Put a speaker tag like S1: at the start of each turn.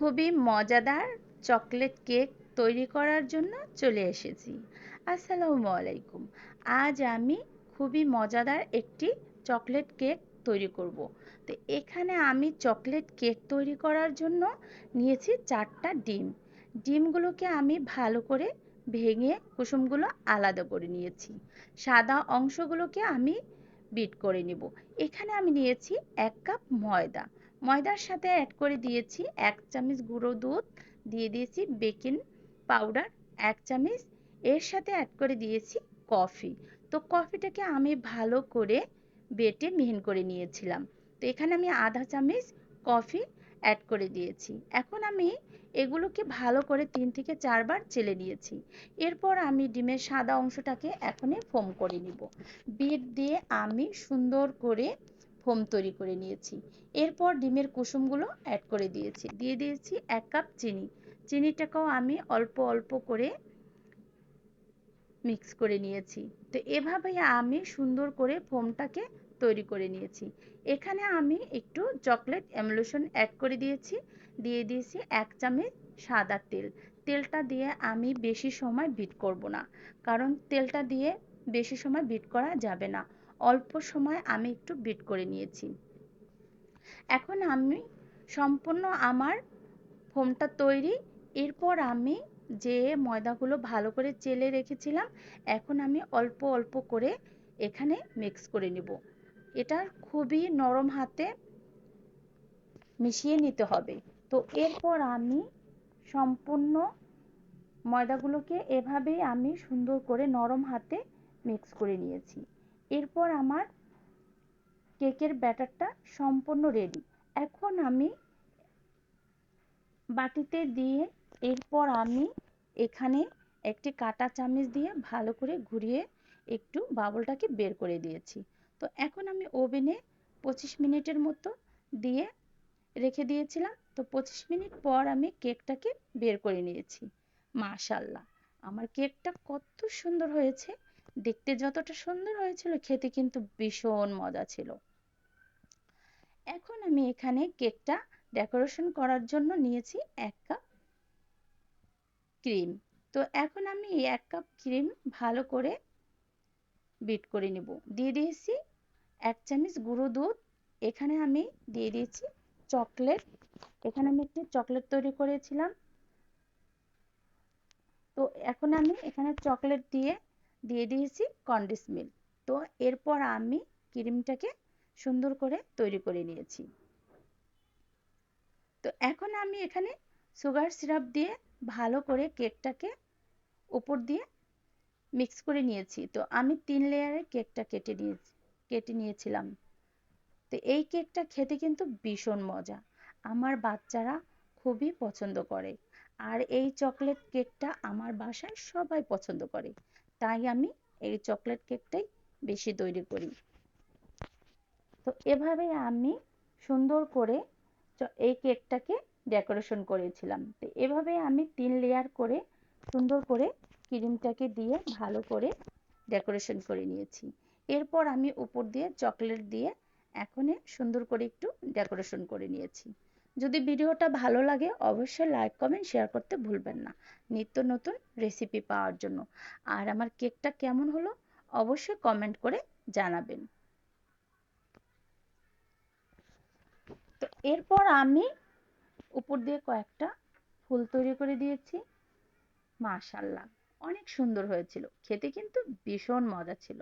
S1: খুবই মজাদার chocolate cake তৈরি করার জন্য চলে এসেছি। আসসালামু আলাইকুম। আজ আমি খুবই মজাদার একটি চকলেট কেক তৈরি করব। তো এখানে আমি চকলেট কেক তৈরি করার জন্য নিয়েছি 4টা ডিম। ডিমগুলোকে আমি ভালো করে ভেঙে কুসুমগুলো আলাদা করে নিয়েছি। সাদা অংশগুলোকে আমি বিট করে নিব। এখানে আমি নিয়েছি 1 কাপ ময়দা। ময়দার সাথে অ্যাড করে দিয়েছি 1 চামচ গুঁড়ো দুধ, দিয়ে দিয়েছি বেকিং পাউডার 1 চামচ, এর সাথে অ্যাড করে দিয়েছি কফি। তো কফিটাকে আমি ভালো করে বেটে মিহিন করে নিয়েছিলাম। তো এখানে আমি আধা চামচ কফি অ্যাড করে দিয়েছি। এখন আমি এগুলোকে ভালো করে 3 থেকে 4 বার চেলে নিয়েছি। এরপর আমি ডিমের সাদা অংশটাকে এখনই ফোম করে নিব। বিট দিয়ে আমি সুন্দর করে ফোম তৈরি করে নিয়েছি। এরপর ডিমের কুসুমগুলো অ্যাড করে দিয়েছি। দিয়ে দিয়েছি 1 কাপ চিনি। চিনিটাকেও আমি অল্প অল্প করে মিক্স করে নিয়েছি। তো এভাবেই আমি সুন্দর করে ফোমটাকে তৈরি করে নিয়েছি। এখানে আমি একটু চকলেট এমুলেশন অ্যাড করে দিয়েছি। দিয়ে দিয়েছি 1 চামচ সাদা তেল। তেলটা দিয়ে আমি বেশি সময় বিট করব না, কারণ তেলটা দিয়ে বেশি সময় বিট করা যাবে না। অল্প সময় আমি একটু বিট করে নিয়েছি। এখন আমি সম্পূর্ণ আমার ফোমটা তৈরি। এরপর আমি যে ময়দাগুলো ভালো করে চেলে রেখেছিলাম, এখন আমি অল্প অল্প করে এখানে মিক্স করে নিব। এটা খুবই নরম হাতে মিশিয়ে নিতে হবে। তো এরপর আমি সম্পূর্ণ ময়দাগুলোকে এভাবেই আমি সুন্দর করে নরম হাতে মিক্স করে নিয়েছি। এরপর আমার কেকের ব্যাটারটা সম্পূর্ণ রেডি। এখন আমি বাটিতে দিয়ে এরপর আমি এখানে একটি কাঁটা চামচ দিয়ে ভালো করে ঘুরিয়ে একটু বাবলটাকে বের করে দিয়েছি। তো এখন আমি ওভেনে 25 মিনিটের মতো দিয়ে রেখে দিয়েছিলাম। তো 25 মিনিট পর আমি কেকটাকে বের করে নিয়েছি। মাশাআল্লাহ, আমার কেকটা কত সুন্দর হয়েছে! দেখতে যতটা সুন্দর হয়েছিল, খেতে কিন্তু ভীষণ মজা ছিল। এখন আমি এখানে কেকটা ডেকোরেশন করার জন্য নিয়েছি 1 কাপ ক্রিম। তো এখন আমি 1 কাপ ক্রিম ভালো করে বিট করে নেব। দিয়ে দিয়েছি 1 চামচ গুঁড়ো দুধ। এখানে আমি দিয়ে দিয়েছি চকলেট। এখানে আমি একটি চকলেট তৈরি করেছিলাম। তো এখন আমি এখানে চকলেট দিয়ে দিয়েছি কনডেন্স মিল্ক। তো এরপর আমি ক্রিমটাকে সুন্দর করে তৈরি করে নিয়েছি। তো এখন আমি এখানে সুগার সিরাপ দিয়ে ভালো করে কেকটাকে উপর দিয়ে মিক্স করে নিয়েছি। তো আমি 3 লেয়ারের কেকটা কেটে নিয়েছিলাম। তো এই কেকটা খেতে কিন্তু ভীষণ মজা। আমার বাচ্চারা খুবই পছন্দ করে। আর এই চকলেট কেকটা আমার বাসায় সবাই পছন্দ করে। তাই আমি এই চকলেট কেকটাই বেশি তৈরি করি। তো এভাবে আমি সুন্দর করে এই কেকটাকে ডেকোরেশন করেছিলাম। তো এভাবে আমি 3 লেয়ার করে সুন্দর করে ক্রিমটাকে দিয়ে ভালো করে ডেকোরেশন করে নিয়েছি। এরপর আমি উপর দিয়ে চকলেট দিয়ে এখন সুন্দর করে একটু ডেকোরেশন করে নিয়েছি। যদি ভিডিওটা ভালো লাগে অবশ্যই লাইক কমেন্ট শেয়ার করতে ভুলবেন না, নিত্য নতুন রেসিপি পাওয়ার জন্য। আর আমার কেকটা কেমন হলো অবশ্যই কমেন্ট করে জানাবেন। তো এরপর আমি উপর দিয়ে কয়েকটা ফুল তৈরি করে দিয়েছি। মাশাআল্লাহ, অনেক সুন্দর হয়েছিল, খেতে কিন্তু ভীষণ মজা ছিল।